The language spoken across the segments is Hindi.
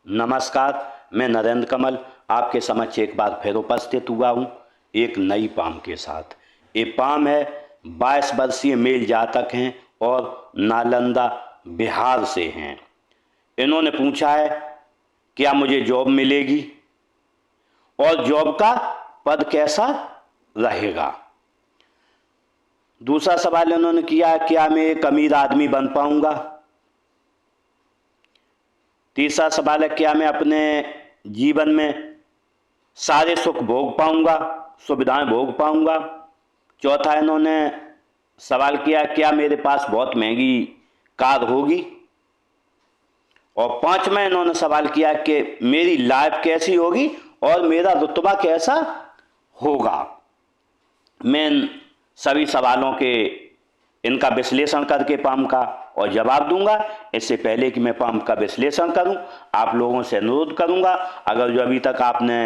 नमस्कार। मैं नरेंद्र कमल आपके समक्ष एक बार फिर उपस्थित हुआ हूँ एक नई पाम के साथ। ये पाम है 22 वर्षीय मेल जातक हैं और नालंदा बिहार से हैं। इन्होंने पूछा है क्या मुझे जॉब मिलेगी और जॉब का पद कैसा रहेगा। दूसरा सवाल इन्होंने किया है क्या मैं एक अमीर आदमी बन पाऊंगा। तीसरा सवाल है क्या मैं अपने जीवन में सारे सुख भोग पाऊंगा, सुविधाएं भोग पाऊंगा। चौथा इन्होंने सवाल किया क्या मेरे पास बहुत महंगी कार होगी। और पांचवा इन्होंने सवाल किया कि मेरी लाइफ कैसी होगी और मेरा रुतबा कैसा होगा। मैं इन सभी सवालों के इनका विश्लेषण करके पाम का और जवाब दूंगा। इससे पहले कि मैं पाम का विश्लेषण करूं, आप लोगों से अनुरोध करूंगा अगर जो अभी तक आपने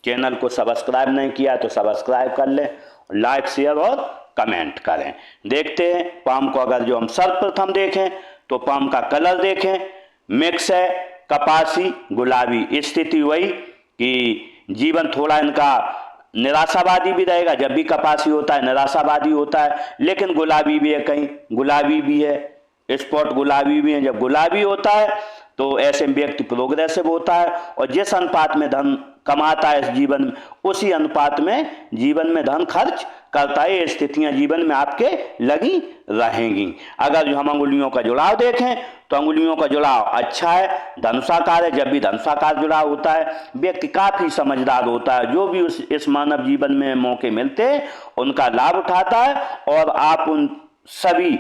चैनल को सब्सक्राइब नहीं किया तो सब्सक्राइब कर लें, लाइक शेयर और कमेंट करें। देखते हैं पाम को। अगर जो हम सर्वप्रथम देखें तो पाम का कलर देखें, मिक्स है कपासी गुलाबी। स्थिति वही कि जीवन थोड़ा इनका निराशावादी भी रहेगा। जब भी कपासी होता है निराशावादी होता है, लेकिन गुलाबी भी है, कहीं गुलाबी भी है, स्पॉट गुलाबी भी है। जब गुलाबी होता है तो ऐसे व्यक्ति प्रोग्रेसिव होता है और जिस अनुपात में धन कमाता है इस जीवन में, उसी अनुपात में जीवन में धन खर्च करता है। ये स्थितियां जीवन में आपके लगी रहेंगी। अगर जो हम अंगुलियों का जुड़ाव देखें तो अंगुलियों का जुड़ाव अच्छा है, धनुषाकार है। जब भी धनुषाकार जुड़ाव होता है व्यक्ति काफी समझदार होता है। जो भी इस मानव जीवन में मौके मिलते हैं उनका लाभ उठाता है और आप उन सभी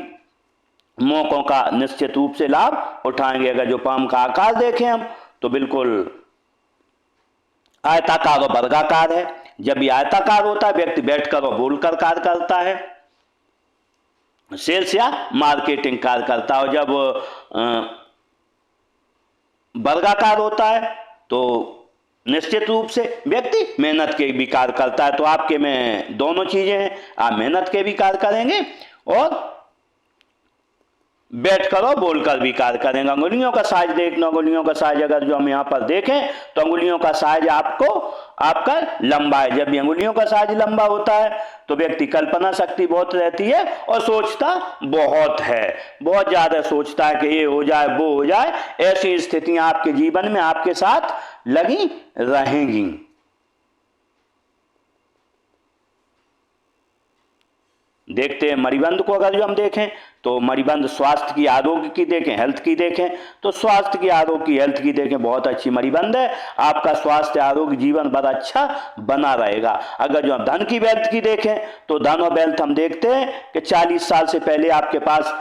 मौकों का निश्चित रूप से लाभ उठाएंगे। अगर जो पाम का आकार देखें हम तो बिल्कुल आयताकार और वर्गाकार है। जब भी आयताकार होता है व्यक्ति बैठकर और बोलकर कार्य करता है, सेल्स या मार्केटिंग कार्य करता है। और जब वर्गाकार होता है तो निश्चित रूप से व्यक्ति मेहनत के भी कार्य करता है। तो आपके में दोनों चीजें हैं, आप मेहनत के भी कार्य करेंगे और बैठकर और बोलकर भी कार्य करेंगे। अंगुलियों का साइज देखना, अंगुलियों का साइज अगर जो हम यहाँ पर देखें तो अंगुलियों का साइज आपका लंबा है। जब भी अंगुलियों का साइज लंबा होता है तो व्यक्ति कल्पना शक्ति बहुत रहती है और सोचता बहुत है, बहुत ज्यादा सोचता है कि ये हो जाए वो हो जाए। ऐसी स्थितियां आपके जीवन में आपके साथ लगी रहेंगी। देखते हैं मणिबंध को। अगर जो हम देखें तो मणिबंध स्वास्थ्य की आरोग्य की देखें, हेल्थ की देखें तो स्वास्थ्य की आरोग्य की हेल्थ की देखें बहुत अच्छी मणिबंध है। आपका स्वास्थ्य आरोग्य जीवन भर अच्छा बना रहेगा। अगर जो हम धन की वेल्थ की देखें तो धन और वेल्थ हम देखते हैं कि 40 साल से पहले आपके पास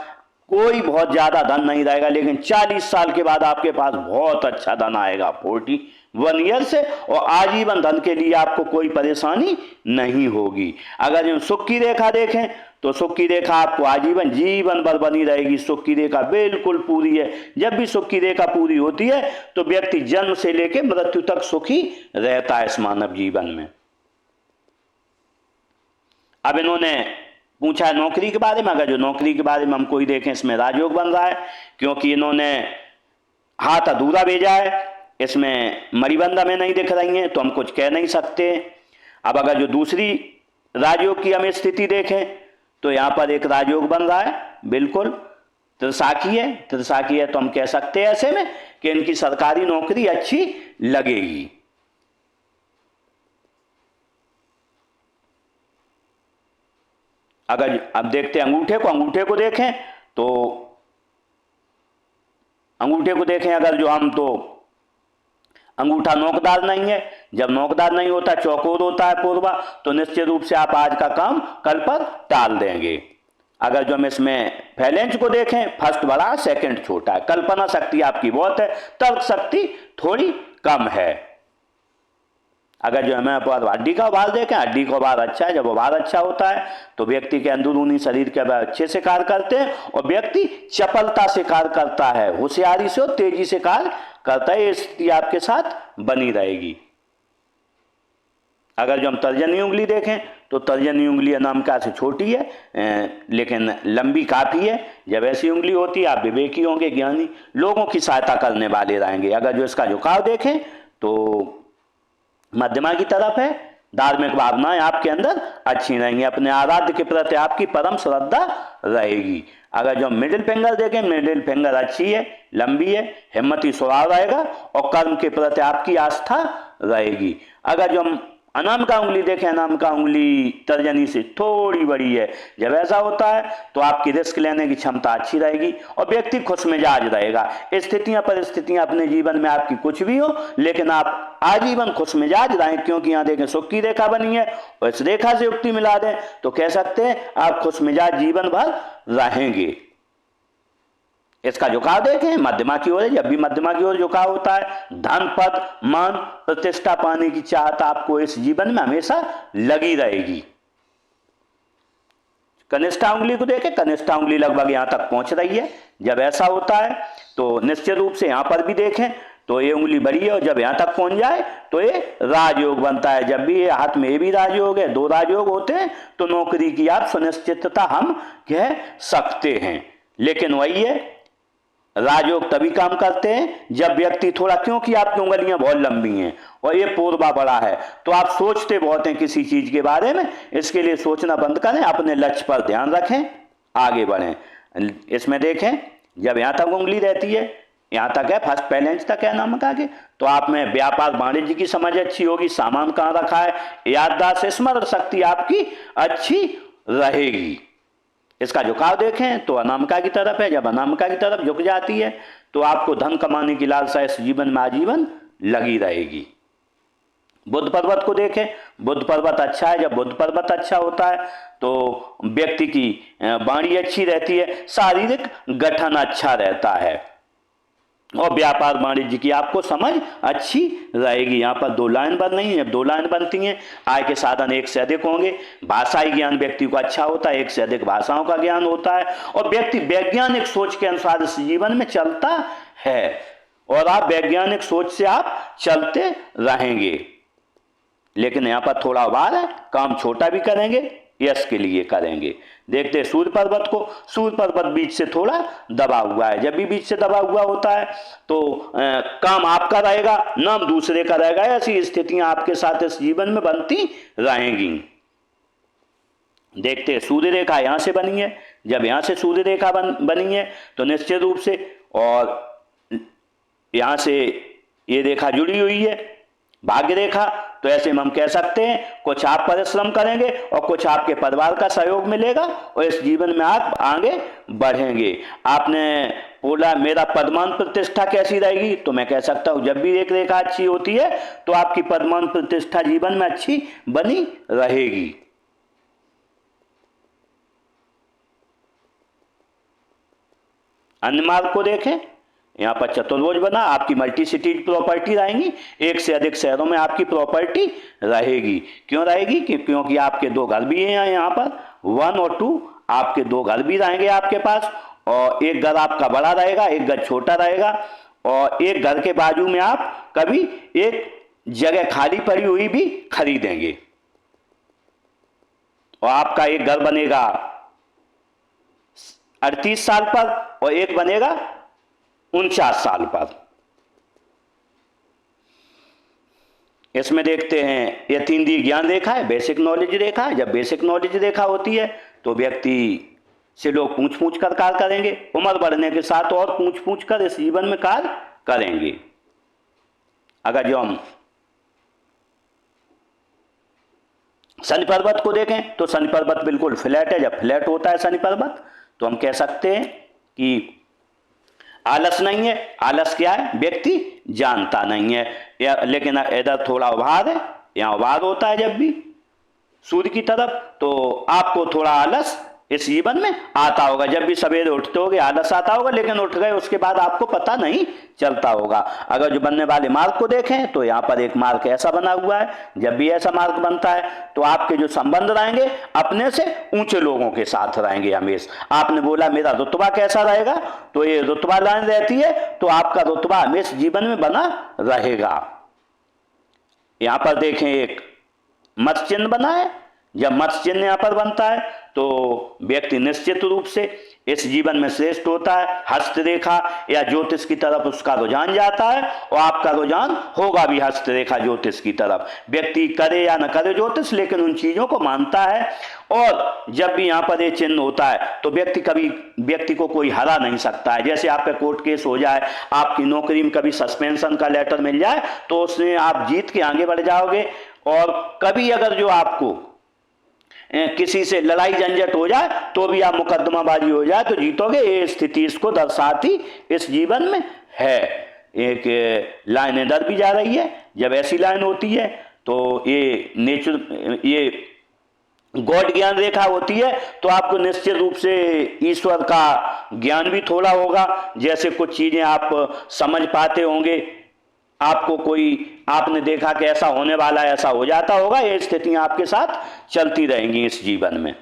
कोई बहुत ज्यादा धन नहीं रहेगा, लेकिन 40 साल के बाद आपके पास बहुत अच्छा धन आएगा 41 ईयर से, और आजीवन धन के लिए आपको कोई परेशानी नहीं होगी। अगर हम सुख की रेखा देखें तो सुख की रेखा आपको आजीवन जीवन भर बनी रहेगी। सुख की रेखा बिल्कुल पूरी है। जब भी सुख की रेखा पूरी होती है तो व्यक्ति जन्म से लेकर मृत्यु तक सुखी रहता है इस मानव जीवन में। अब इन्होंने पूछा है नौकरी के बारे में। अगर जो नौकरी के बारे में हम कोई देखें इसमें राजयोग बन रहा है, क्योंकि इन्होंने हाथ अधूरा भेजा है, इसमें मणिबंध हमें नहीं दिख रही है तो हम कुछ कह नहीं सकते। अब अगर जो दूसरी राजयोग की हम स्थिति देखें तो यहां पर एक राजयोग बन रहा है, बिल्कुल त्रिशाखी है। त्रिशाखी है तो हम कह सकते हैं ऐसे में कि इनकी सरकारी नौकरी अच्छी लगेगी। अगर अब देखते हैं अंगूठे को। अंगूठे को देखें तो अंगूठे को देखें अगर जो हम तो अंगूठा नोकदार नहीं है। जब नोकदार नहीं होता चौकोर होता है पूर्वा, तो निश्चित रूप से आप आज का काम कल पर टाल देंगे। अगर जो हम इसमें फैलेंज को देखें, फर्स्ट बड़ा सेकंड छोटा है। कल्पना शक्ति आपकी बहुत है, तर्क शक्ति थोड़ी कम है। अगर जो हमें हड्डी का उभार देखें, हड्डी का उभार अच्छा है। जब उभार अच्छा होता है तो व्यक्ति के अंदरूनी शरीर के अच्छे से कार्य करते हैं और व्यक्ति चपलता से कार्य करता है, होशियारी से और तेजी से कार्य करता है। ये स्थिति आपके साथ बनी रहेगी। अगर जो हम तर्जनी उंगली देखें तो तर्जनी उंगली अनामिका से छोटी है लेकिन लंबी काफ़ी है। जब ऐसी उंगली होती है आप विवेकी होंगे, ज्ञानी, लोगों की सहायता करने वाले रहेंगे। अगर जो इसका झुकाव देखें तो मध्यमा की तरफ है, धार्मिक भावनाएं आपके अंदर अच्छी रहेंगी, अपने आराध्य के प्रति आपकी परम श्रद्धा रहेगी। अगर जो मिडिल फिंगर देखें, मिडिल फिंगर अच्छी है, लंबी है, हिम्मती स्वभाव रहेगा और कर्म के प्रति आपकी आस्था रहेगी। अगर जो हम अनामिका उंगली देखें, अनामिका उंगली तर्जनी से थोड़ी बड़ी है, जब ऐसा होता है तो आपकी रिस्क लेने की क्षमता अच्छी रहेगी और व्यक्ति खुश मिजाज रहेगा। स्थितियां परिस्थितियां अपने जीवन में आपकी कुछ भी हो लेकिन आप आजीवन खुश मिजाज रहें, क्योंकि यहाँ देखें सुख की रेखा बनी है और इस रेखा से युक्ति मिला दें तो कह सकते हैं आप खुश मिजाज जीवन भर रहेंगे। इसका झुकाव देखें मध्यमा की ओर है, जब भी मध्यमा की ओर झुकाव होता है धन पद मान प्रतिष्ठा पाने की चाहत आपको इस जीवन में हमेशा लगी रहेगी। कनिष्ठा उंगली को देखें, कनिष्ठा उंगली लगभग यहां तक पहुंच रही है, जब ऐसा होता है तो निश्चित रूप से यहां पर भी देखें तो ये उंगली बड़ी है और जब यहां तक पहुंच जाए तो ये राजयोग बनता है। जब भी ये हाथ में ये भी राजयोग है, दो राजयोग होते हैं तो नौकरी की आप सुनिश्चितता हम कह सकते हैं। लेकिन वही है राजयोग तभी काम करते हैं जब व्यक्ति थोड़ा, क्योंकि आपकी उंगलियां बहुत लंबी हैं और ये पूर्वा बड़ा है तो आप सोचते बहुत हैं किसी चीज के बारे में, इसके लिए सोचना बंद करें, अपने लक्ष्य पर ध्यान रखें, आगे बढ़ें। इसमें देखें जब यहां तक उंगली रहती है, यहां तक है फर्स्ट पहले इंच तक है नामका के, तो आप में व्यापार वाणिज्य की समझ अच्छी होगी, सामान कहाँ रखा है, याददाश्त स्मरण शक्ति आपकी अच्छी रहेगी। इसका झुकाव देखें तो अनामिका की तरफ है, जब अनामिका की तरफ झुक जाती है तो आपको धन कमाने की लालसा इस जीवन में आजीवन लगी रहेगी। बुध पर्वत को देखें, बुध पर्वत अच्छा है, जब बुध पर्वत अच्छा होता है तो व्यक्ति की वाणी अच्छी रहती है, शारीरिक गठन अच्छा रहता है और व्यापार वाणिज्य की आपको समझ अच्छी रहेगी। यहाँ पर दो लाइन बन रही है, दो लाइन बनती हैं, आय के साधन एक से अधिक होंगे, भाषाई ज्ञान व्यक्ति को अच्छा होता है, एक से अधिक भाषाओं का ज्ञान होता है और व्यक्ति वैज्ञानिक सोच के अनुसार इस जीवन में चलता है और आप वैज्ञानिक सोच से आप चलते रहेंगे। लेकिन यहाँ पर थोड़ा भार है, काम छोटा भी करेंगे, यश के लिए करेंगे। देखते हैं सूर्य पर्वत को, सूर्य पर्वत बीच से थोड़ा दबा हुआ है, जब भी बीच से दबा हुआ होता है तो काम आपका रहेगा, नाम दूसरे का रहेगा, ऐसी स्थितियां आपके साथ इस जीवन में बनती रहेंगी। देखते हैं सूर्य रेखा यहां से बनी है, जब यहां से सूर्य रेखा बनी है तो निश्चित रूप से, और यहां से ये रेखा जुड़ी हुई है भाग्य रेखा, तो ऐसे में हम कह सकते हैं कुछ आप परिश्रम करेंगे और कुछ आपके परिवार का सहयोग मिलेगा और इस जीवन में आप आगे बढ़ेंगे। आपने बोला मेरा पदमान प्रतिष्ठा कैसी रहेगी, तो मैं कह सकता हूं जब भी एक रेखा अच्छी होती है तो आपकी पदमान प्रतिष्ठा जीवन में अच्छी बनी रहेगी। अन्य मार्ग को देखें, यहाँ पर चतुर्भुज बना, आपकी मल्टी सिटीज प्रॉपर्टी रहेंगी, एक से अधिक शहरों में आपकी प्रॉपर्टी रहेगी। क्यों रहेगी? क्योंकि आपके दो घर भी हैं यहाँ पर, 1 और 2 आपके दो घर भी रहेंगे आपके पास, और एक घर आपका बड़ा रहेगा, एक घर छोटा रहेगा, और एक घर के बाजू में आप कभी एक जगह खाली पड़ी हुई भी खरीदेंगे और आपका एक घर बनेगा 38 साल पर और एक बनेगा 49 साल पर। इसमें देखते हैं ये 3D ज्ञान रेखा है, बेसिक नॉलेज रेखा है। जब बेसिक नॉलेज रेखा होती है तो व्यक्ति से लोग पूछ पूछ कर कार्य करेंगे, उम्र बढ़ने के साथ और पूछ पूछ कर इस जीवन में कार्य करेंगे। अगर जो हम शनि पर्वत को देखें तो शनि पर्वत बिल्कुल फ्लैट है। जब फ्लैट होता है शनि पर्वत तो हम कह सकते हैं कि आलस नहीं है। आलस क्या है? व्यक्ति जानता नहीं है। लेकिन इधर थोड़ा उभार है, यहाँ उभार होता है जब भी सूर्य की तरफ, तो आपको थोड़ा आलस इस जीवन में आता होगा। जब भी सवेरे उठते होगे आलस आता होगा, लेकिन उठ गए उसके बाद आपको पता नहीं चलता होगा। अगर जो बनने वाले मार्ग को देखें तो यहाँ पर एक मार्ग ऐसा बना हुआ है। जब भी ऐसा मार्ग बनता है तो आपके जो संबंध रहेंगे अपने से ऊंचे लोगों के साथ रहेंगे हमेशा। आपने बोला मेरा रुतबा कैसा रहेगा, तो ये रुतबा लाइन रहती है तो आपका रुतबा हमेशा जीवन में बना रहेगा। यहाँ पर देखें एक मत्स्य चिन्ह बना है। जब मत्स्य चिन्ह यहाँ पर बनता है तो व्यक्ति निश्चित रूप से इस जीवन में श्रेष्ठ होता है, हस्तरेखा या ज्योतिष की तरफ उसका रुझान जाता है और आपका रुझान होगा भी हस्तरेखा ज्योतिष की तरफ। व्यक्ति करे या न करे ज्योतिष, लेकिन उन चीजों को मानता है। और जब भी यहाँ पर ये चिन्ह होता है तो व्यक्ति को कोई हरा नहीं सकता है। जैसे आप पे कोर्ट केस हो जाए, आपकी नौकरी में कभी सस्पेंशन का लेटर मिल जाए तो उसमें आप जीत के आगे बढ़ जाओगे। और कभी अगर जो आपको किसी से लड़ाई झंझट हो जाए तो भी आप मुकदमाबाजी हो जाए तो जीतोगे। ये स्थिति इसको दर्शाती इस जीवन में है। एक लाइन इधर भी जा रही है, जब ऐसी लाइन होती है तो ये गॉड ज्ञान रेखा होती है तो आपको निश्चित रूप से ईश्वर का ज्ञान भी थोड़ा होगा। जैसे कुछ चीजें आप समझ पाते होंगे, आपको आपने देखा कि ऐसा होने वाला है, ऐसा हो जाता होगा। ये स्थितियां आपके साथ चलती रहेंगी इस जीवन में।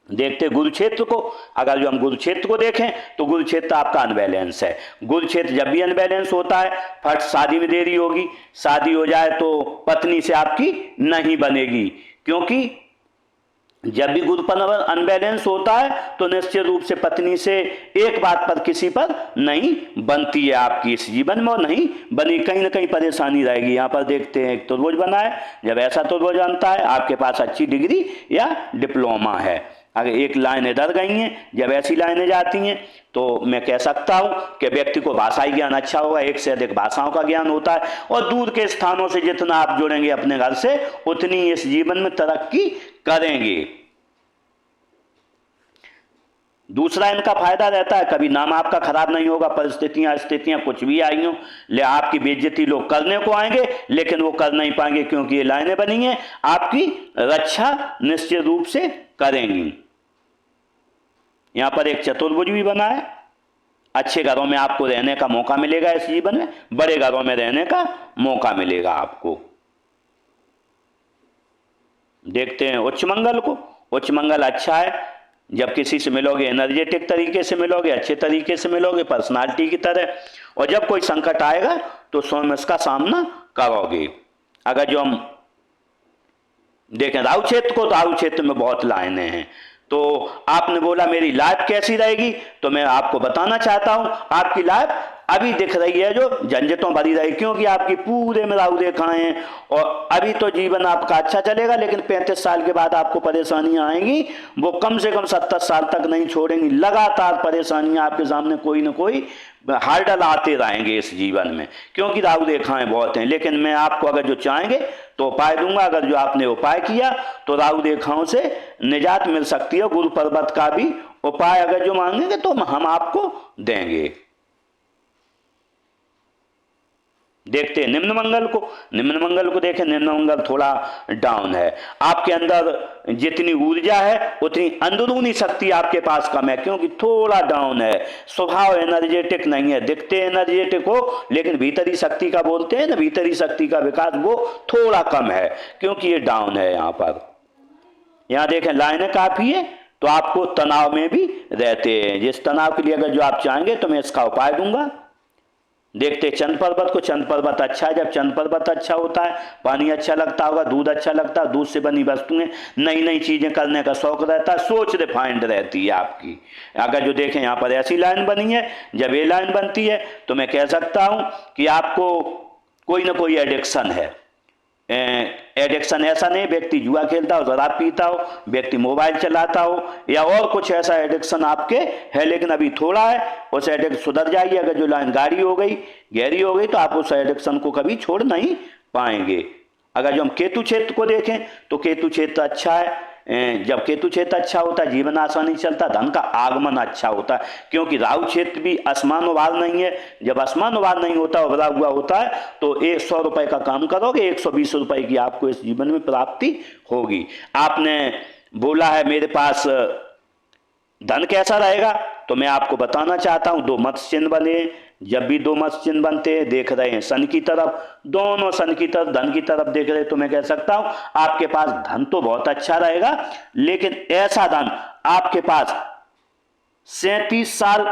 देखते गुरु क्षेत्र को। अगर जो हम गुरु क्षेत्र को देखें तो गुरु क्षेत्र आपका अनबैलेंस है। गुरु क्षेत्र जब भी अनबैलेंस होता है फट शादी में देरी होगी, शादी हो जाए तो पत्नी से आपकी नहीं बनेगी, क्योंकि जब भी गुरु पर अनबैलेंस होता है तो निश्चित रूप से पत्नी से एक बात पर किसी पर नहीं बनती है आपकी इस जीवन में, और नहीं बनी, कहीं ना कहीं परेशानी रहेगी। यहाँ पर देखते हैं एक तुर्भुज बना है। जब ऐसा तुर्भुज बनता है आपके पास अच्छी डिग्री या डिप्लोमा है। अगर एक लाइन इधर गई हैं, जब ऐसी लाइनें जाती हैं तो मैं कह सकता हूं कि व्यक्ति को भाषाई ज्ञान अच्छा होगा, एक से अधिक भाषाओं का ज्ञान होता है। और दूर के स्थानों से जितना आप जुड़ेंगे अपने घर से उतनी इस जीवन में तरक्की करेंगे। दूसरा इनका फायदा रहता है, कभी नाम आपका खराब नहीं होगा। स्थितियां कुछ भी आई हो, ले आपकी बेइज्जती लोग करने को आएंगे लेकिन वो कर नहीं पाएंगे, क्योंकि ये लाइनें बनी हैं आपकी रक्षा निश्चित रूप से करेंगी। यहां पर एक चतुर्भुज भी बना है। अच्छे घरों में आपको रहने का मौका मिलेगा इस जीवन में, बड़े घरों में रहने का मौका मिलेगा आपको। देखते हैं उच्च मंगल को। उच्च मंगल अच्छा है। जब किसी से मिलोगे एनर्जेटिक तरीके से मिलोगे, अच्छे तरीके से मिलोगे, पर्सनालिटी की तरह। और जब कोई संकट आएगा तो स्वयं इसका सामना करोगे। अगर जो हम देखें राहु क्षेत्र को, तो राहु क्षेत्र में बहुत लाइनें हैं। तो आपने बोला मेरी लाइफ कैसी रहेगी, तो मैं आपको बताना चाहता हूं आपकी लाइफ अभी दिख रही है जो झंझटों भरी रही, क्योंकि आपकी पूरे में राहु रेखाएं हैं। और अभी तो जीवन आपका अच्छा चलेगा, लेकिन 35 साल के बाद आपको परेशानियां आएंगी, वो कम से कम 70 साल तक नहीं छोड़ेंगी। लगातार परेशानियां आपके सामने कोई ना कोई हार्डल आते रहेंगे इस जीवन में, क्योंकि राहु रेखाएं बहुत हैं। लेकिन मैं आपको अगर जो चाहेंगे तो उपाय दूंगा। अगर जो आपने उपाय किया तो राहु रेखाओं से निजात मिल सकती है। गुरु पर्वत का भी उपाय अगर जो मांगेंगे तो हम आपको देंगे। देखते हैं निम्न मंगल को। निम्न मंगल को देखें, निम्न मंगल थोड़ा डाउन है। आपके अंदर जितनी ऊर्जा है उतनी अंदरूनी शक्ति आपके पास कम है, क्योंकि थोड़ा डाउन है। स्वभाव एनर्जेटिक नहीं है, दिखते एनर्जेटिक हो लेकिन भीतरी शक्ति का बोलते हैं ना, भीतरी शक्ति का विकास वो थोड़ा कम है, क्योंकि ये डाउन है। यहाँ पर यहाँ देखें लाइनें काफी है, तो आपको तनाव में भी रहते हैं। जिस तनाव के लिए अगर जो आप चाहेंगे तो मैं इसका उपाय दूंगा। देखते चंद पर्वत को। चंद पर्वत अच्छा है। जब चंद पर्वत अच्छा होता है, पानी अच्छा लगता होगा, दूध अच्छा लगता है, दूध से बनी वस्तुएं, नई नई चीजें करने का शौक रहता है, सोच रिफाइंड रहती है आपकी। अगर जो देखें यहाँ पर ऐसी लाइन बनी है, जब ये लाइन बनती है तो मैं कह सकता हूं कि आपको कोई ना कोई एडिक्शन है। एडिक्शन ऐसा नहीं व्यक्ति जुआ खेलता हो, शराब पीता हो, व्यक्ति मोबाइल चलाता हो, या और कुछ ऐसा एडिक्शन आपके है, लेकिन अभी थोड़ा है। उस एडिक्शन सुधर जाइए। अगर जो लाइन गाढ़ी हो गई, गहरी हो गई, तो आप उस एडिक्शन को कभी छोड़ नहीं पाएंगे। अगर जो हम केतु क्षेत्र को देखें तो केतु क्षेत्र अच्छा है। जब केतु क्षेत्र अच्छा होता है जीवन आसानी चलता, धन का आगमन अच्छा होता है, क्योंकि राहु क्षेत्र भी आसमानुवार नहीं है। जब आसमानुवार नहीं होता, उभरा हुआ होता है, तो 100 रुपए का काम करोगे 120 रुपए की आपको इस जीवन में प्राप्ति होगी। आपने बोला है मेरे पास धन कैसा रहेगा, तो मैं आपको बताना चाहता हूं 2 मत्स्य चिन्ह बने। जब भी 2 मत्स्य चिन्ह बनते हैं, देख रहे हैं सन की तरफ, दोनों सन की तरफ, धन की तरफ देख रहे हैं, तो मैं कह सकता हूं आपके पास धन तो बहुत अच्छा रहेगा, लेकिन ऐसा धन आपके पास 37 साल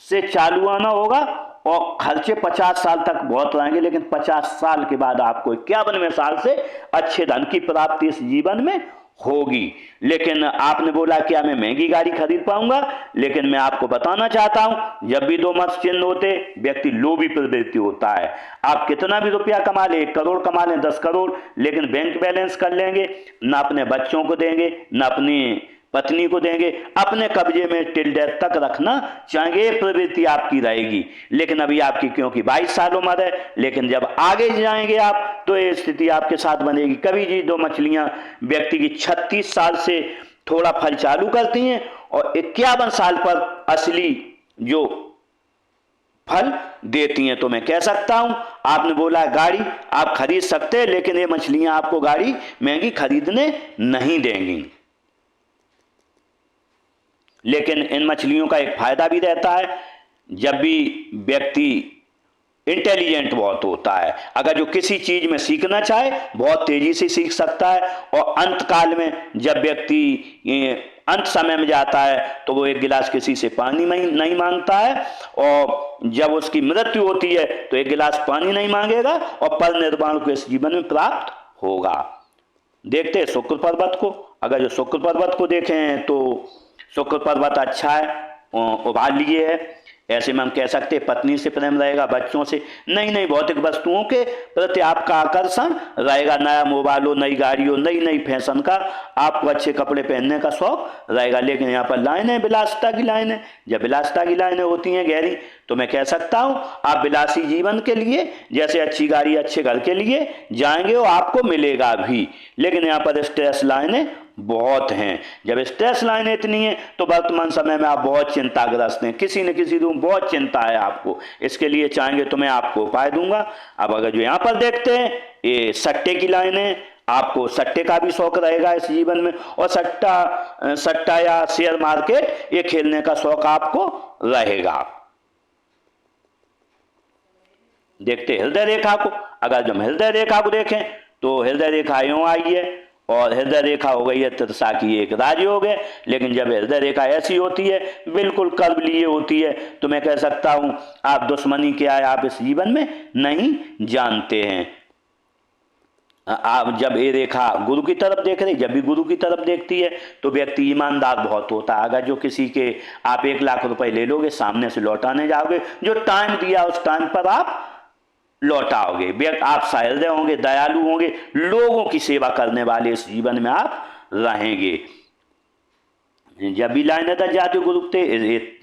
से चालू आना होगा और खर्चे 50 साल तक बहुत रहेंगे, लेकिन 50 साल के बाद आपको 51वें साल से अच्छे धन की प्राप्ति इस जीवन में होगी। लेकिन आपने बोला क्या मैं महंगी गाड़ी खरीद पाऊंगा, लेकिन मैं आपको बताना चाहता हूं, जब भी दो मत चिन्ह होते व्यक्ति लोभी प्रवृत्ति होता है। आप कितना भी रुपया कमा ले, 1 करोड़ कमा लें, 10 करोड़, लेकिन बैंक बैलेंस कर लेंगे, ना अपने बच्चों को देंगे, ना अपनी पत्नी को देंगे, अपने कब्जे में टिल डेथ तक रखना चाहेंगे, ये प्रवृत्ति आपकी रहेगी। लेकिन अभी आपकी क्योंकि 22 साल उम्र है, लेकिन जब आगे जाएंगे आप तो ये स्थिति आपके साथ बनेगी। कभी जी दो मछलियां व्यक्ति की 36 साल से थोड़ा फल चालू करती हैं और 51 साल पर असली जो फल देती हैं। तो मैं कह सकता हूं, आपने बोला गाड़ी आप खरीद सकते हैं, लेकिन ये मछलियां आपको गाड़ी महंगी खरीदने नहीं देंगी। लेकिन इन मछलियों का एक फायदा भी रहता है, जब भी व्यक्ति इंटेलिजेंट बहुत होता है, अगर जो किसी चीज में सीखना चाहे बहुत तेजी से सीख सकता है, और अंत काल में जब व्यक्ति अंत समय में जाता है तो वो 1 गिलास किसी से पानी नहीं मांगता है, और जब उसकी मृत्यु होती है तो 1 गिलास पानी नहीं मांगेगा और पर निर्वाण को इस जीवन में प्राप्त होगा। देखते हैं शुक्र पर्वत को। अगर जो शुक्र पर्वत को देखें तो शुक्र पर्वत अच्छा है, उभार लिए है। ऐसे में हम कह सकते हैं पत्नी से प्रेम रहेगा, बच्चों से नहीं, भौतिक वस्तुओं के प्रति आपका आकर्षण रहेगा। नया मोबाइल हो, नई गाड़ी हो, नई फैशन का, आपको अच्छे कपड़े पहनने का शौक रहेगा। लेकिन यहाँ पर लाइन है विलासिता की लाइन है। जब विलासिता की लाइनें होती हैं गहरी, तो मैं कह सकता हूँ आप विलासी जीवन के लिए, जैसे अच्छी गाड़ी अच्छे घर के लिए जाएंगे और आपको मिलेगा भी। लेकिन यहाँ पर स्ट्रेस लाइनें बहुत हैं। जब स्ट्रेस लाइन इतनी है तो वर्तमान समय में आप बहुत चिंताग्रस्त हैं, किसी न किसी रूप बहुत चिंता है आपको। इसके लिए चाहेंगे तो मैं आपको उपाय दूंगा। अब अगर जो यहाँ पर देखते हैं, ये सट्टे की लाइन है, आपको सट्टे का भी शौक रहेगा इस जीवन में, और सट्टा या शेयर मार्केट ये खेलने का शौक आपको रहेगा। देखते हृदय रेखा को। अगर जब हृदय रेखा को देखें तो हृदय रेखा यूं आई है और हृदय रेखा हो गई है त्रिशा की एक राजयोग है। लेकिन जब हृदय रेखा ऐसी होती है, बिल्कुल कर्व लिए होती है, तो मैं कह सकता हूं आप दुश्मनी क्या है आप इस जीवन में नहीं जानते हैं। आप जब ये रेखा गुरु की तरफ देख रहे, जब भी गुरु की तरफ देखती है तो व्यक्ति ईमानदार बहुत होता है। अगर जो किसी के आप 1 लाख रुपए ले लोगे, सामने से लौटाने जाओगे, जो टाइम दिया उस टाइम पर आप लौटाओगे। आप सहृदय होंगे, दयालु होंगे, लोगों की सेवा करने वाले इस जीवन में आप रहेंगे। जब भी लाइन तक जाती है गुरु से,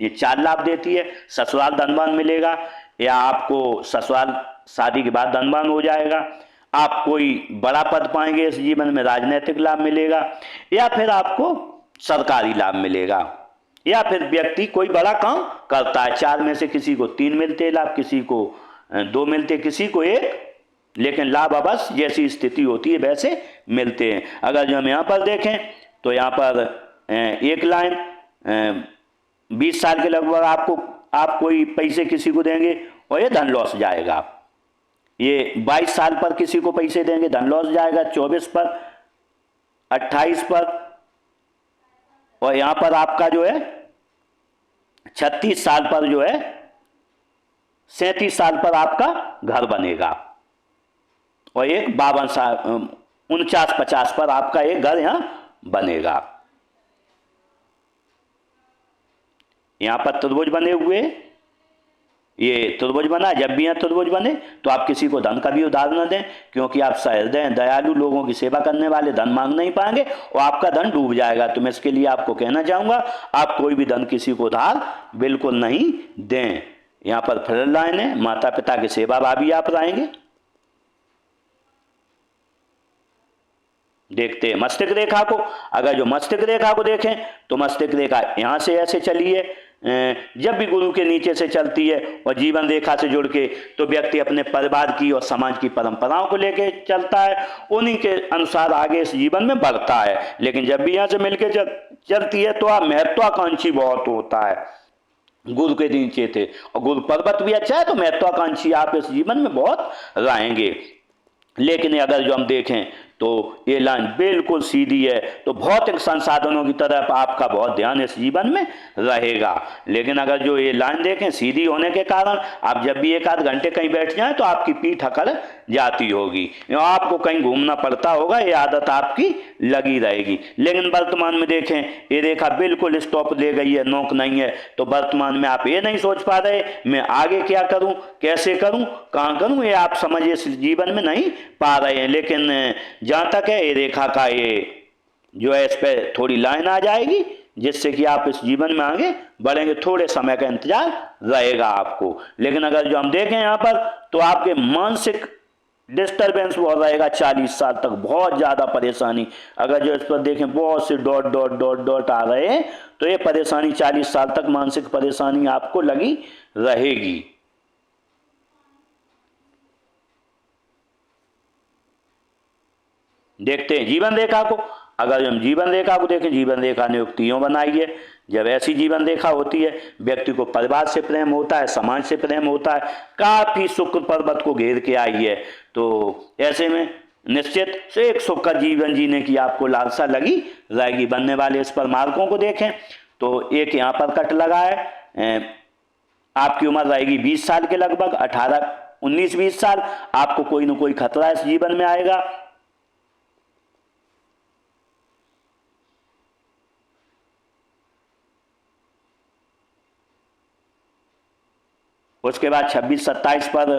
ये 4 लाभ देती है। ससुराल धनवान मिलेगा, या आपको ससुराल शादी के बाद धनवान हो जाएगा। आप कोई बड़ा पद पाएंगे इस जीवन में, राजनीतिक लाभ मिलेगा, या फिर आपको सरकारी लाभ मिलेगा, या फिर व्यक्ति कोई बड़ा काम करता है। 4 में से किसी को 3 मिलते लाभ, किसी को 2 मिलते, किसी को 1, लेकिन लाभ अवश्य जैसी स्थिति होती है वैसे मिलते हैं। अगर जो हम यहाँ पर देखें तो यहाँ पर एक लाइन 20 साल के लगभग आप कोई पैसे किसी को देंगे और ये धन लॉस जाएगा। ये 22 साल पर किसी को पैसे देंगे, धन लॉस जाएगा। 24 पर, 28 पर, और यहाँ पर आपका जो है 36 साल पर जो है 37 साल पर आपका घर बनेगा, और एक 52 साल 49-50 पर आपका एक घर यहां बनेगा। यहां पर त्रिभुज बने हुए, ये त्रिभुज बना। जब भी यहां त्रिभुज बने तो आप किसी को धन का भी उधार न दें, क्योंकि आप सहृदय दयालु लोगों की सेवा करने वाले, धन मांग नहीं पाएंगे और आपका धन डूब जाएगा। तो मैं इसके लिए आपको कहना चाहूंगा आप कोई भी धन किसी को उधार बिल्कुल नहीं दें। यहाँ पर फ्लड लाइन है, माता पिता की सेवा भावी आप रहेंगे। देखते हैं मस्तिष्क रेखा को। अगर जो मस्तिष्क रेखा को देखें तो मस्तिष्क रेखा यहाँ से ऐसे चली है, जब भी गुरु के नीचे से चलती है और जीवन रेखा से जुड़ के, तो व्यक्ति अपने परिवार की और समाज की परंपराओं को लेके चलता है, उन्हीं के अनुसार आगे इस जीवन में बढ़ता है। लेकिन जब भी यहाँ से मिलके चलती है तो आप महत्वाकांक्षी बहुत होता है। गुरु के नीचे थे और गुरु पर्वत भी अच्छा है, तो महत्वाकांक्षी आप इस जीवन में बहुत रहेंगे। लेकिन अगर जो हम देखें तो ये लाइन बिल्कुल सीधी है। तो भौतिक संसाधनों की तरफ आपका बहुत ध्यान इस जीवन में रहेगा। लेकिन अगर जो ये लाइन देखें सीधी होने के कारण आप जब भी 1 आध घंटे कहीं बैठ जाएं तो आपकी पीठ अकड़ जाती होगी, आपको कहीं घूमना पड़ता होगा, ये आदत आपकी लगी रहेगी। लेकिन वर्तमान में देखें ये रेखा बिल्कुल स्टॉप ले गई है, नोक नहीं है। तो वर्तमान में आप ये नहीं सोच पा रहे मैं आगे क्या करूं, कैसे करूं, कहां करूं, ये आप समझ इस जीवन में नहीं पा रहे हैं। लेकिन जहां तक है ये रेखा का ये जो है इस पर थोड़ी लाइन आ जाएगी जिससे कि आप इस जीवन में आगे बढ़ेंगे। थोड़े समय का इंतजार रहेगा आपको। लेकिन अगर जो हम देखें यहाँ पर तो आपके मानसिक डिस्टर्बेंस बहुत रहेगा 40 साल तक, बहुत ज़्यादा परेशानी। अगर जो इस पर देखें बहुत से डॉट डॉट डॉट डॉट आ रहे हैं तो ये परेशानी 40 साल तक मानसिक परेशानी आपको लगी रहेगी। देखते हैं जीवन रेखा को। अगर हम जीवन रेखा को देखें, जीवन रेखा ने युक्तियों बनाई है। जब ऐसी जीवन रेखा होती है व्यक्ति को परिवार से प्रेम होता है, समाज से प्रेम होता है, काफी शुक्र पर्वत को घेर के आई है। तो ऐसे में निश्चित से एक सुख का जीवन जीने की आपको लालसा लगी रहेगी। बनने वाले इस पर मार्कों को देखें तो एक यहाँ पर कट लगा है, आपकी उम्र रहेगी 20 साल के लगभग, 18 19 20 साल। आपको कोई ना कोई खतरा इस जीवन में आएगा। उसके बाद 26-27 पर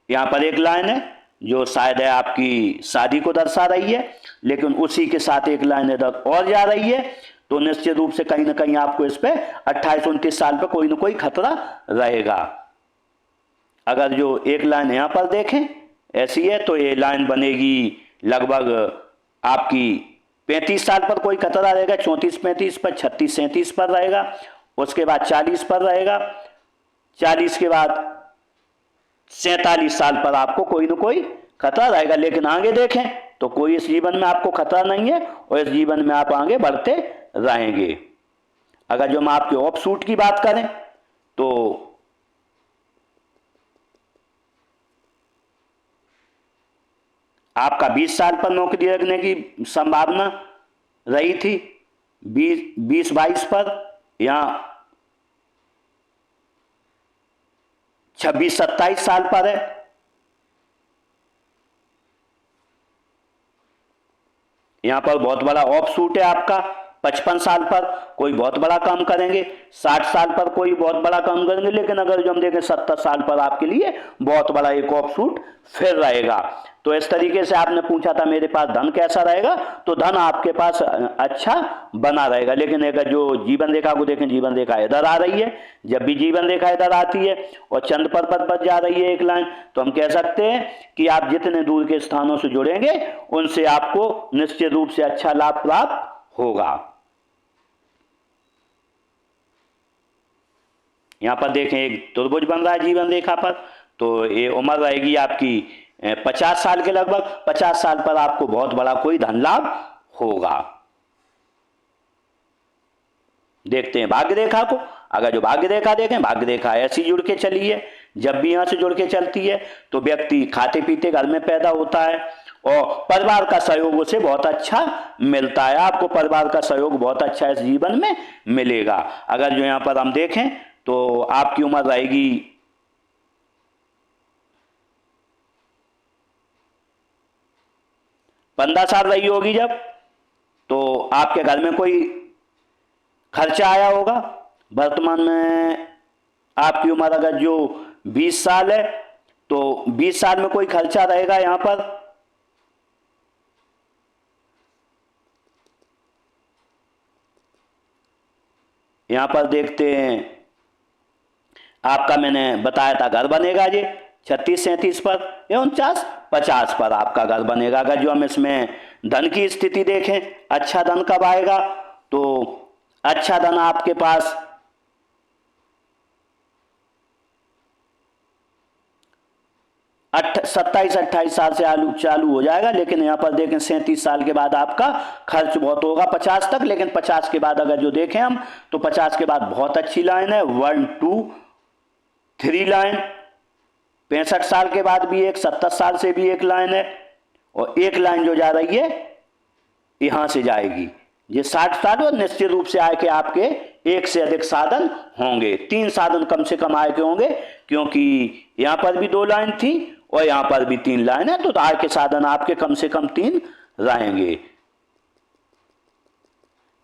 यहां पर एक लाइन है जो शायद है आपकी शादी को दर्शा रही है, लेकिन उसी के साथ एक लाइन इधर और जा रही है। तो निश्चित रूप से कहीं ना कहीं आपको इस पे 28-29 साल पे कोई ना कोई खतरा रहेगा। अगर जो एक लाइन यहां पर देखें ऐसी है तो ये लाइन बनेगी लगभग आपकी 35 साल पर कोई खतरा रहेगा, 34-35 पर, 36-37 पर रहेगा। उसके बाद 40 पर रहेगा, 40 के बाद 47 साल पर आपको कोई ना कोई खतरा रहेगा। लेकिन आगे देखें तो कोई इस जीवन में आपको खतरा नहीं है और इस जीवन में आप आगे बढ़ते रहेंगे। अगर जो हम आपके ऑफशूट की बात करें तो आपका 20 साल पर नौकरी लगने की संभावना रही थी, 20-22 पर, यहां 26-27 साल पर है। यहां पर बहुत बड़ा ऑफ शूट है आपका 55 साल पर कोई बहुत बड़ा काम करेंगे, 60 साल पर कोई बहुत बड़ा काम करेंगे। लेकिन अगर जो हम देखें 70 साल पर आपके लिए बहुत बड़ा एक ऑफ शूट फिर रहेगा। तो इस तरीके से आपने पूछा था मेरे पास धन कैसा रहेगा, तो धन आपके पास अच्छा बना रहेगा। लेकिन अगर जो जीवन रेखा को देखें, जीवन रेखा इधर आ रही है, जब भी जीवन रेखा इधर आती है और चंद्र पर्वत पर जा रही है एक लाइन, तो हम कह सकते हैं कि आप जितने दूर के स्थानों से जुड़ेंगे उनसे आपको निश्चित रूप से अच्छा लाभ प्राप्त होगा। यहां पर देखें एक त्रिभुज बन रहा है जीवन रेखा पर, तो ये उम्र रहेगी आपकी 50 साल के लगभग। 50 साल पर आपको बहुत बड़ा कोई धन लाभ होगा। देखते हैं भाग्य रेखा को। अगर जो भाग्य रेखा देखें, भाग्य रेखा ऐसी जुड़ के चली है, जब भी यहां से जुड़ के चलती है तो व्यक्ति खाते पीते घर में पैदा होता है और परिवार का सहयोग उसे बहुत अच्छा मिलता है। आपको परिवार का सहयोग बहुत अच्छा इस जीवन में मिलेगा। अगर जो यहां पर हम देखें तो आपकी उम्र रहेगी 15 साल रही होगी जब, तो आपके घर में कोई खर्चा आया होगा। वर्तमान में आपकी उम्र अगर जो 20 साल है तो 20 साल में कोई खर्चा रहेगा। यहां पर देखते हैं आपका, मैंने बताया था घर बनेगा जी 36-37 पर, 49-50 पर आपका घर बनेगा। अगर जो हम इसमें धन की स्थिति देखें, अच्छा धन कब आएगा, तो अच्छा धन आपके पास 27-28 साल से चालू हो जाएगा। लेकिन यहाँ पर देखें 37 साल के बाद आपका खर्च बहुत होगा 50 तक। लेकिन 50 के बाद अगर जो देखें हम तो 50 के बाद बहुत अच्छी लाइन है, 1 2 3 लाइन, 65 साल के बाद भी एक, 70 साल से भी एक लाइन है, और एक लाइन जो जा रही है यहां से जाएगी। ये 60 साल और निश्चित रूप से आय के आपके एक से अधिक साधन होंगे, 3 साधन कम से कम आय के होंगे, क्योंकि यहां पर भी 2 लाइन थी और यहां पर भी 3 लाइन है, तो आय के साधन आपके कम से कम 3 रहेंगे।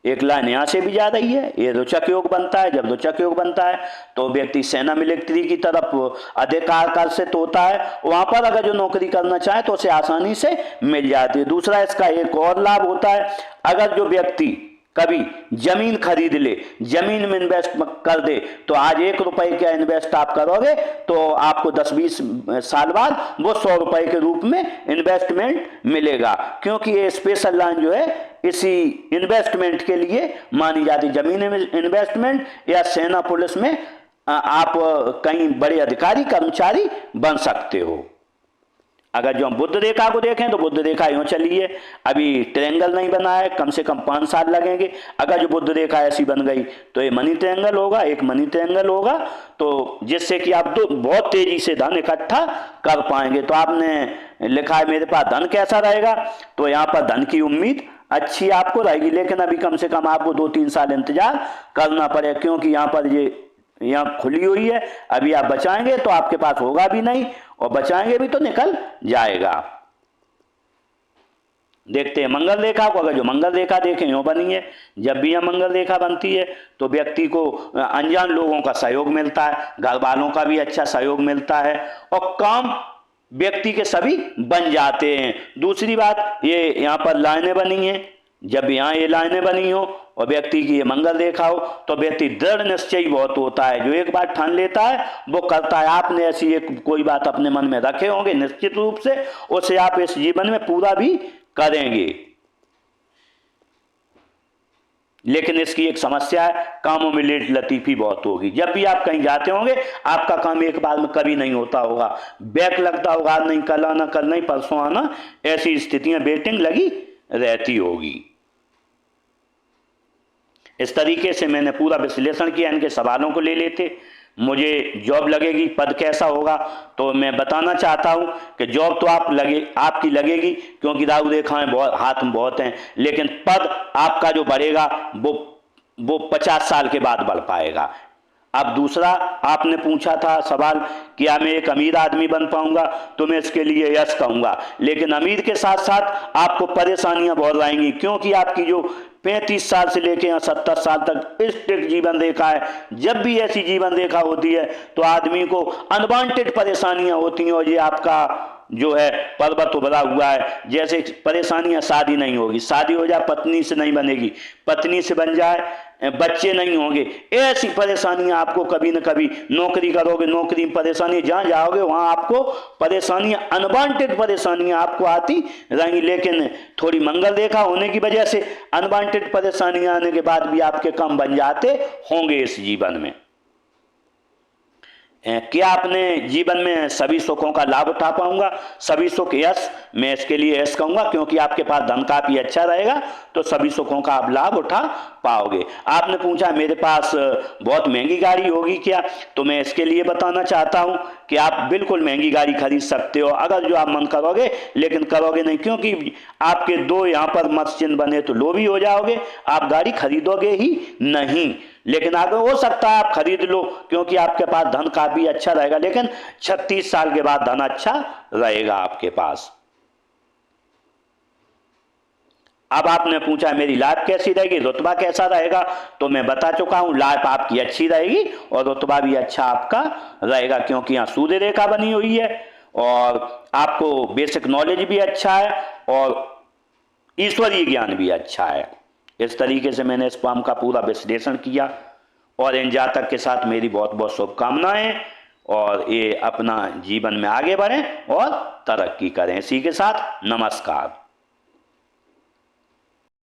एक लाइन यहां से भी जा रही है, ये रोचक योग बनता है। जब रोचक योग बनता है तो व्यक्ति सेना मिलिट्री की तरफ अधिक आकर्षित होता है, वहां पर अगर जो नौकरी करना चाहे तो उसे आसानी से मिल जाती है। दूसरा इसका एक और लाभ होता है, अगर जो व्यक्ति कभी जमीन खरीद ले, जमीन में इन्वेस्ट कर दे, तो आज 1 रुपए का इन्वेस्ट आप करोगे तो आपको 10-20 साल बाद वो 100 रुपए के रूप में इन्वेस्टमेंट मिलेगा, क्योंकि ये स्पेशल लाइन जो है इसी इन्वेस्टमेंट के लिए मानी जाती है। जमीन में इन्वेस्टमेंट या सेना पुलिस में आप कहीं बड़े अधिकारी कर्मचारी बन सकते हो। अगर जो हम बुद्ध रेखा को देखें तो बुद्ध रेखा यूं चली है, अभी ट्रायंगल नहीं बना है, कम से कम 5 साल लगेंगे। अगर जो बुद्ध रेखा ऐसी बन गई तो ये मनी ट्रायंगल होगा, एक मनी ट्रायंगल होगा, तो जिससे कि आप तो बहुत तेजी से धन इकट्ठा कर पाएंगे। तो आपने लिखा है मेरे पास धन कैसा रहेगा, तो यहाँ पर धन की उम्मीद अच्छी आपको रहेगी, लेकिन अभी कम से कम आपको 2-3 साल इंतजार करना पड़ेगा, क्योंकि यहाँ पर ये यहाँ खुली हुई है। अभी आप बचाएंगे तो आपके पास होगा भी नहीं, और बचाएंगे भी तो निकल जाएगा। देखते हैं मंगल रेखा को। अगर जो मंगल रेखा देखें यूं बनी है, जब भी यह मंगल रेखा बनती है तो व्यक्ति को अनजान लोगों का सहयोग मिलता है, घर वालों का भी अच्छा सहयोग मिलता है, और काम व्यक्ति के सभी बन जाते हैं। दूसरी बात, ये यहाँ पर लाइनें बनी हैं, जब यहाँ ये लाइनें बनी हो और व्यक्ति की ये मंगल रेखा हो तो व्यक्ति दृढ़ निश्चयी बहुत होता है, जो एक बार ठान लेता है वो करता है। आपने ऐसी एक कोई बात अपने मन में रखे होंगे, निश्चित रूप से उसे आप इस जीवन में पूरा भी करेंगे। लेकिन इसकी एक समस्या है, कामों में लेट लतीफी बहुत होगी। जब भी आप कहीं जाते होंगे आपका काम एक बार में कभी नहीं होता होगा, बैक लगता होगा, नहीं कल आना, कल नहीं परसों आना, ऐसी स्थितियां वेटिंग लगी रहती होगी। इस तरीके से मैंने पूरा विश्लेषण किया। इनके सवालों को ले लेते। मुझे जॉब लगेगी, पद कैसा होगा, तो मैं बताना चाहता हूं कि जॉब तो आपकी लगेगी, क्योंकि राहु रेखाएं बहुत हाथ में बहुत हैं, लेकिन पद आपका जो बढ़ेगा वो 50 साल के बाद बढ़ पाएगा। अब दूसरा आपने पूछा था सवाल, क्या मैं एक अमीर आदमी बन पाऊंगा, तो मैं इसके लिए यस कहूंगा, लेकिन अमीर के साथ साथ आपको परेशानियां बहुत आएंगी, क्योंकि आपकी जो 35 साल से लेकर या 70 साल तक स्ट्रिक्ट जीवन रेखा है। जब भी ऐसी जीवन रेखा होती है तो आदमी को अनवांटेड परेशानियां होती हैं, और ये आपका जो है पर्वत उभरा हुआ है। जैसे परेशानियां, शादी नहीं होगी, शादी हो जाए पत्नी से नहीं बनेगी, पत्नी से बन जाए बच्चे नहीं होंगे, ऐसी परेशानियां आपको कभी न कभी, नौकरी करोगे नौकरी में परेशानी, जहां जाओगे वहां आपको परेशानियां, अनवांटेड परेशानियां आपको आती रहेंगी। लेकिन थोड़ी मंगल रेखा होने की वजह से अनवांटेड परेशानियां आने के बाद भी आपके काम बन जाते होंगे इस जीवन में। क्या अपने जीवन में सभी सुखों का लाभ उठा पाऊंगा, सभी सुख? यस, मैं इसके लिए यस कहूंगा, क्योंकि आपके पास धन काफी अच्छा रहेगा तो सभी सुखों का आप लाभ उठा पाओगे। आपने पूछा मेरे पास बहुत महंगी गाड़ी होगी क्या, तो मैं इसके लिए बताना चाहता हूं कि आप बिल्कुल महंगी गाड़ी खरीद सकते हो, अगर जो आप मन करोगे, लेकिन करोगे नहीं, क्योंकि आपके 2 यहाँ पर मत चिन्ह बने तो लोभी हो जाओगे, आप गाड़ी खरीदोगे ही नहीं। लेकिन आगे हो सकता है आप खरीद लो, क्योंकि आपके पास धन काफी अच्छा रहेगा, लेकिन 36 साल के बाद धन अच्छा रहेगा आपके पास। अब आपने पूछा मेरी लाइफ कैसी रहेगी, रुतबा कैसा रहेगा, तो मैं बता चुका हूं लाइफ आपकी अच्छी रहेगी और रुतबा भी अच्छा आपका रहेगा, क्योंकि यहाँ सूर्य रेखा बनी हुई है और आपको बेसिक नॉलेज भी अच्छा है और ईश्वरीय ज्ञान भी अच्छा है। इस तरीके से मैंने इस फॉर्म का पूरा विश्लेषण किया, और इन जातक के साथ मेरी बहुत बहुत शुभकामनाएं, और ये अपना जीवन में आगे बढ़ें और तरक्की करें। इसी के साथ नमस्कार।